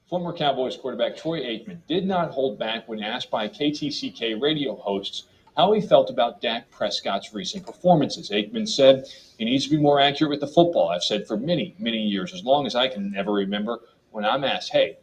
Former Cowboys quarterback Troy Aikman did not hold back when asked by KTCK radio hosts how he felt about Dak Prescott's recent performances. Aikman said, "He needs to be more accurate with the football. I've said for many, many years, as long as I can ever remember, when I'm asked, hey,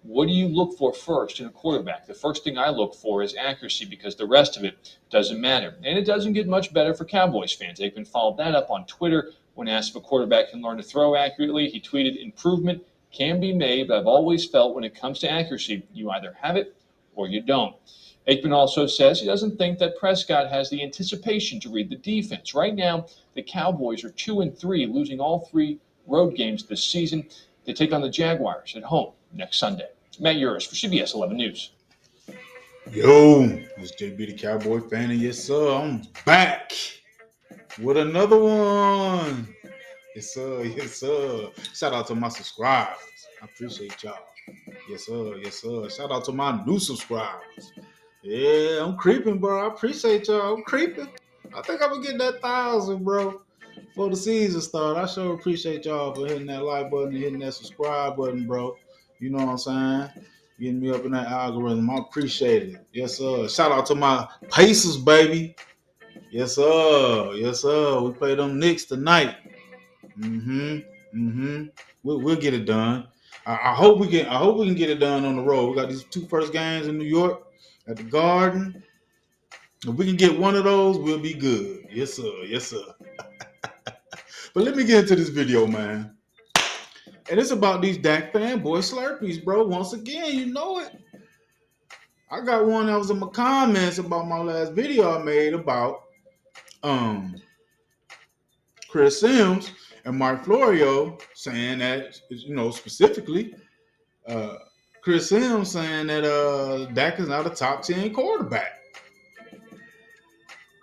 what do you look for first in a quarterback? The first thing I look for is accuracy because the rest of it doesn't matter." And it doesn't get much better for Cowboys fans. Aikman followed that up on Twitter when asked if a quarterback can learn to throw accurately. He tweeted, "Improvement can be made, but I've always felt when it comes to accuracy, you either have it or you don't." Aikman also says he doesn't think that Prescott has the anticipation to read the defense. Right now, the Cowboys are 2-3, losing all three road games this season. They take on the Jaguars at home next Sunday. Matt Uris for CBS 11 News. Yo, it's JB the Cowboy fan, and yes, sir, I'm back with another one. Yes, sir, yes, sir. Shout out to my subscribers. I appreciate y'all. Yes, sir, yes, sir. Shout out to my new subscribers. Yeah, I'm creeping, bro. I appreciate y'all. I'm creeping. I think I'm gonna get that 1,000, bro. Before the season start, I sure appreciate y'all for hitting that like button and hitting that subscribe button, bro. You know what I'm saying? Getting me up in that algorithm. I appreciate it. Yes, sir. Shout out to my Pacers, baby. Yes, sir. Yes, sir. We play them Knicks tonight. We'll get it done. I hope we can. I hope we can get it done on the road. We got these two first games in New York at the Garden. If we can get one of those, we'll be good. Yes, sir. Yes, sir. But let me get into this video, man. And it's about these Dak fanboy Slurpees, bro. Once again, you know it. I got one that was in my comments about my last video I made about Chris Sims and Mark Florio saying that, specifically, Chris Sims saying that Dak is not a top 10 quarterback.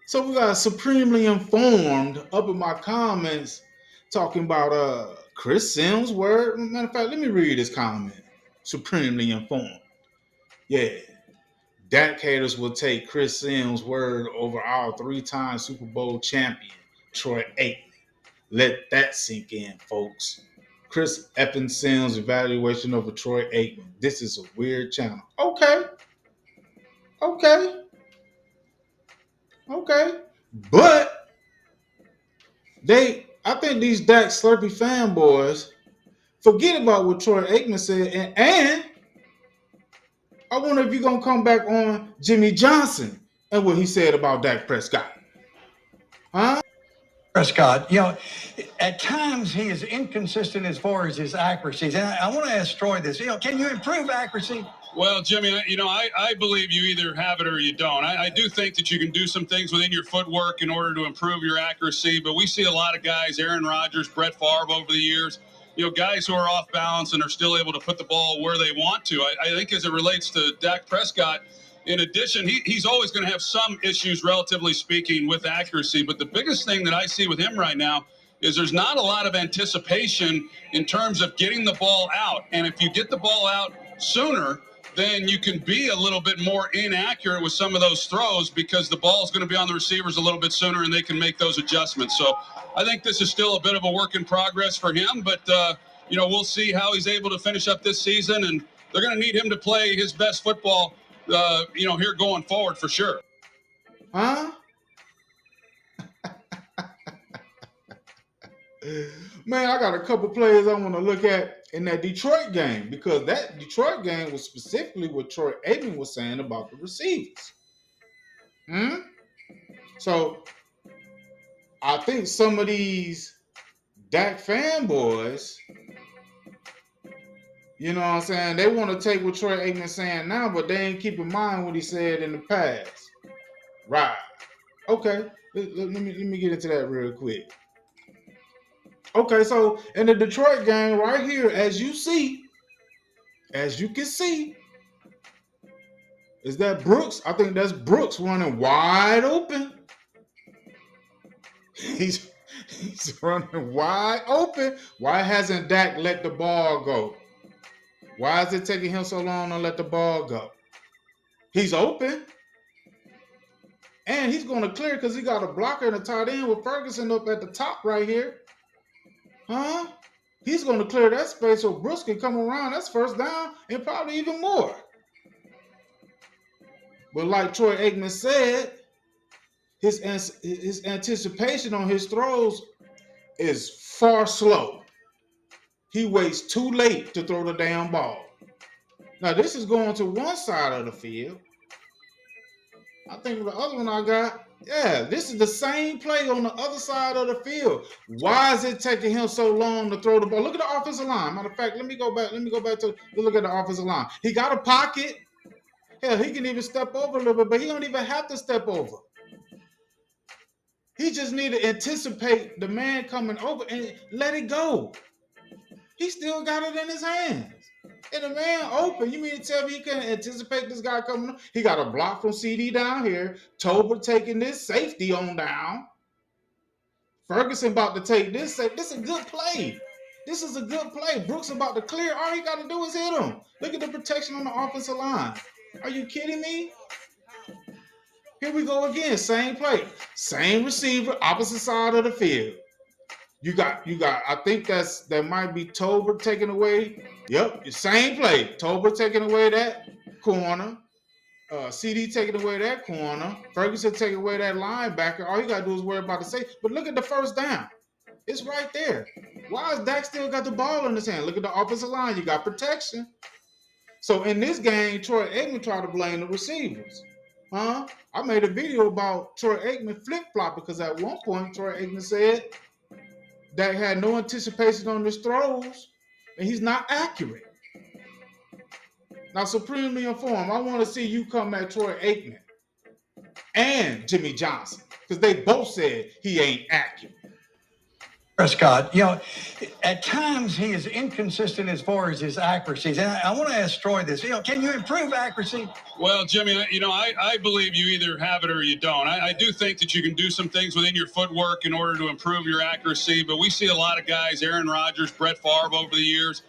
So we got Supremely Informed up in my comments talking about Chris Sims' word. Matter of fact, let me read his comment. Supremely Informed. Yeah. Dak haters will take Chris Sims' word over our 3-time Super Bowl champion, Troy Aikman. Let that sink in, folks. Chris effing Sims' evaluation over Troy Aikman. This is a weird channel. Okay. But I think these Dak Slurpee fanboys forget about what Troy Aikman said, and I wonder if you're gonna come back on Jimmy Johnson and what he said about Dak Prescott. Huh? Prescott, at times he is inconsistent as far as his accuracies. And I want to ask Troy this, can you improve accuracy? Well, Jimmy, I believe you either have it or you don't. I do think that you can do some things within your footwork in order to improve your accuracy, but we see a lot of guys, Aaron Rodgers, Brett Favre over the years, guys who are off balance and are still able to put the ball where they want to. I think as it relates to Dak Prescott, in addition, he's always going to have some issues, relatively speaking, with accuracy, but the biggest thing that I see with him right now is there's not a lot of anticipation in terms of getting the ball out. And if you get the ball out sooner, then you can be a little bit more inaccurate with some of those throws because the ball is going to be on the receivers a little bit sooner and they can make those adjustments. So I think this is still a bit of a work in progress for him, but we'll see how he's able to finish up this season, and they're going to need him to play his best football, here going forward for sure. Huh? Man, I got a couple players I want to look at in that Detroit game because that Detroit game was specifically what Troy Aikman was saying about the receivers. So I think some of these Dak fanboys, you know what I'm saying, they want to take what Troy Aikman's saying now, but they ain't keep in mind what he said in the past. Right. Okay. Let me get into that real quick. Okay, so in the Detroit game right here, as you can see, is that Brooks? I think that's Brooks running wide open. He's running wide open. Why hasn't Dak let the ball go? Why is it taking him so long to let the ball go? He's open. And he's going to clear because he got a blocker and a tight end with Ferguson up at the top right here. Huh? He's going to clear that space so Brooks can come around. That's first down and probably even more. But like Troy Aikman said, his anticipation on his throws is far slow. He waits too late to throw the damn ball. Now, this is going to one side of the field. I think the other one I got, yeah, this is the same play on the other side of the field. Why is it taking him so long to throw the ball? Look at the offensive line. Matter of fact, let me go back to look at the offensive line. He got a pocket. Hell, he can even step over a little bit, but he don't even have to step over. He just need to anticipate the man coming over and let it go. He still got it in his hands. And the man open. You mean to tell me he couldn't anticipate this guy coming up? He got a block from CD down here. Tober taking this safety on down. Ferguson about to take this. This is a good play. This is a good play. Brooks about to clear. All he got to do is hit him. Look at the protection on the offensive line. Are you kidding me? Here we go again. Same play. Same receiver, opposite side of the field. You got. I think that might be Tober taking away. Yep, same play. Tober taking away that corner. CD taking away that corner. Ferguson taking away that linebacker. All you gotta do is worry about the safety. But look at the first down. It's right there. Why has Dak still got the ball in his hand? Look at the offensive line. You got protection. So in this game, Troy Aikman tried to blame the receivers. I made a video about Troy Aikman flip-flop because at one point Troy Aikman said Dak had no anticipation on his throws, and he's not accurate. Now, supremely informed, I want to see you come at Troy Aikman and Jimmy Johnson because they both said he ain't accurate. Prescott, at times he is inconsistent as far as his accuracies. And I want to ask Troy this. Can you improve accuracy? Well, Jimmy, I believe you either have it or you don't. I do think that you can do some things within your footwork in order to improve your accuracy, but we see a lot of guys, Aaron Rodgers, Brett Favre over the years,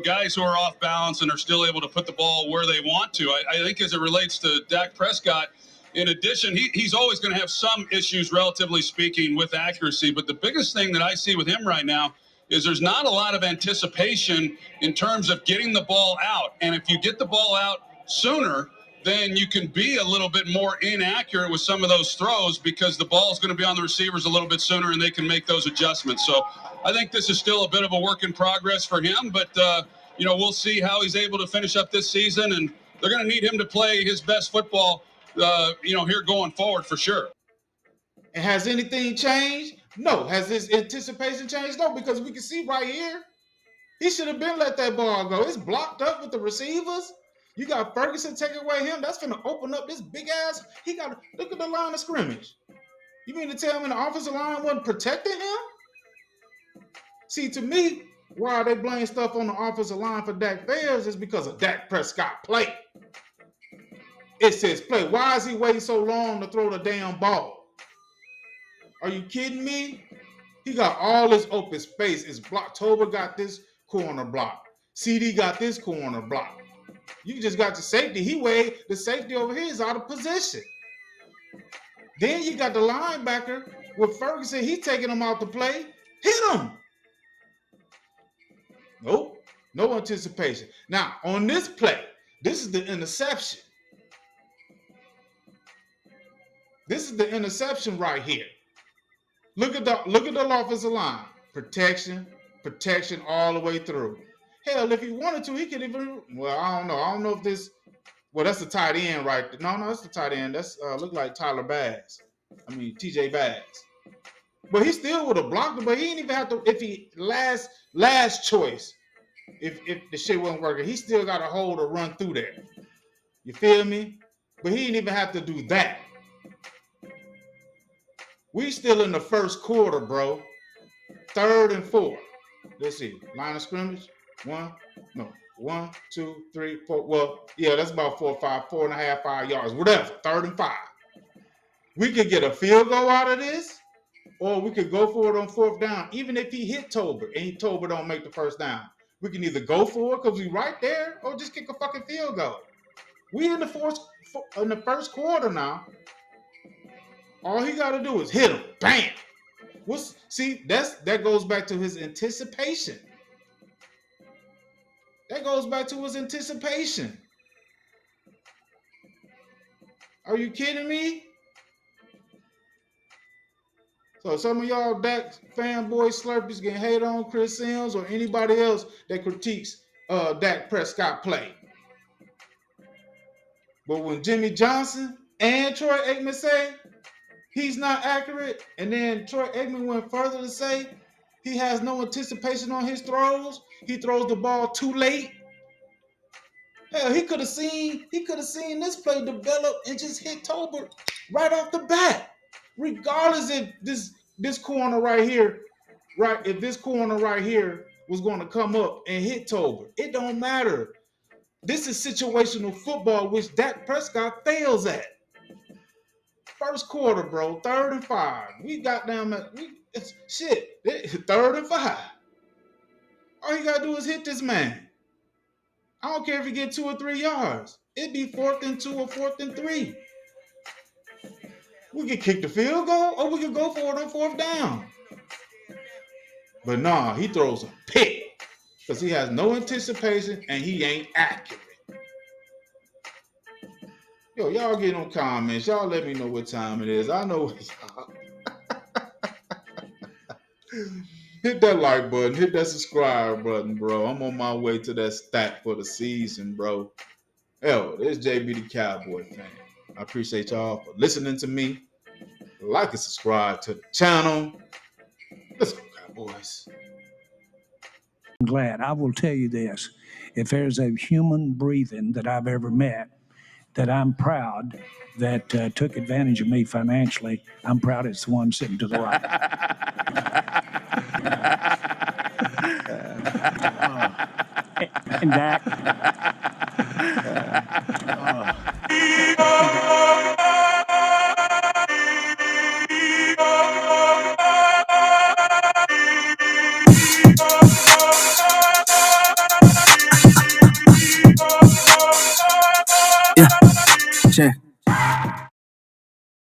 guys who are off balance and are still able to put the ball where they want to. I think as it relates to Dak Prescott, in addition, he's always going to have some issues, relatively speaking, with accuracy. But the biggest thing that I see with him right now is there's not a lot of anticipation in terms of getting the ball out. And if you get the ball out sooner, then you can be a little bit more inaccurate with some of those throws because the ball is going to be on the receivers a little bit sooner and they can make those adjustments. So I think this is still a bit of a work in progress for him. But, we'll see how he's able to finish up this season. And they're going to need him to play his best football here going forward for sure. And has anything changed? No. Has his anticipation changed? No, because we can see right here, he should have been let that ball go. It's blocked up with the receivers. You got Ferguson taking away him. That's going to open up this big ass. He got to look at the line of scrimmage. You mean to tell me the offensive line wasn't protecting him? See, to me, why they blame stuff on the offensive line for Dak fails is because of Dak Prescott play. It says play. Why is he waiting so long to throw the damn ball? Are you kidding me? He got all this open space. It's blocked. Tober got this corner block. CD got this corner block. You just got the safety. The safety over here is out of position. Then you got the linebacker with Ferguson. He's taking him out to play. Hit him. Nope. No anticipation. Now, on this play, this is the interception. This is the interception right here. Look at the offensive line. Protection all the way through. Hell, if he wanted to, he could even. Well, I don't know. I don't know if this. Well, that's the tight end right there. No, that's the tight end. That's look like Tyler Bass. TJ Bass. But he still would have blocked it. But he didn't even have to. If he last choice, if the shit wasn't working, he still got a hold to run through there. You feel me? But he didn't even have to do that. We still in the first quarter, bro. 3rd and 4. Let's see. Line of scrimmage. 1, 2, 3, 4. Well, yeah, that's about 4.5, 5 yards. Whatever. 3rd and 5. We could get a field goal out of this, or we could go for it on 4th down. Even if he hit Tober and Tober don't make the first down, we can either go for it because we right there, or just kick a fucking field goal. We in the first quarter now. All he got to do is hit him. Bam. See, that goes back to his anticipation. That goes back to his anticipation. Are you kidding me? So some of y'all Dak fanboy slurpees getting hate on Chris Sims or anybody else that critiques Dak Prescott play. But when Jimmy Johnson and Troy Aikman say he's not accurate, and then Troy Aikman went further to say he has no anticipation on his throws, he throws the ball too late. Hell, he could have seen this play develop and just hit Tolbert right off the bat. Regardless if this corner right here, if this corner right here was going to come up and hit Tolbert, it don't matter. This is situational football, which Dak Prescott fails at. First quarter, bro, 3rd and 5. We got down at shit. 3rd and 5. All you gotta do is hit this man. I don't care if he get 2 or 3 yards. It'd be 4th and 2 or 4th and 3. We could kick the field goal, or we could go for it on 4th down. But nah, he throws a pick because he has no anticipation and he ain't accurate. Yo, y'all get on comments. Y'all let me know what time it is. I know. Hit that like button. Hit that subscribe button, bro. I'm on my way to that stat for the season, bro. Hell, this JB the Cowboy fan. I appreciate y'all for listening to me. Like and subscribe to the channel. Let's go, Cowboys. I'm glad. I will tell you this. If there's a human breathing that I've ever met that I'm proud that took advantage of me financially, I'm proud it's the one sitting to the right. And Dak. Yeah, check.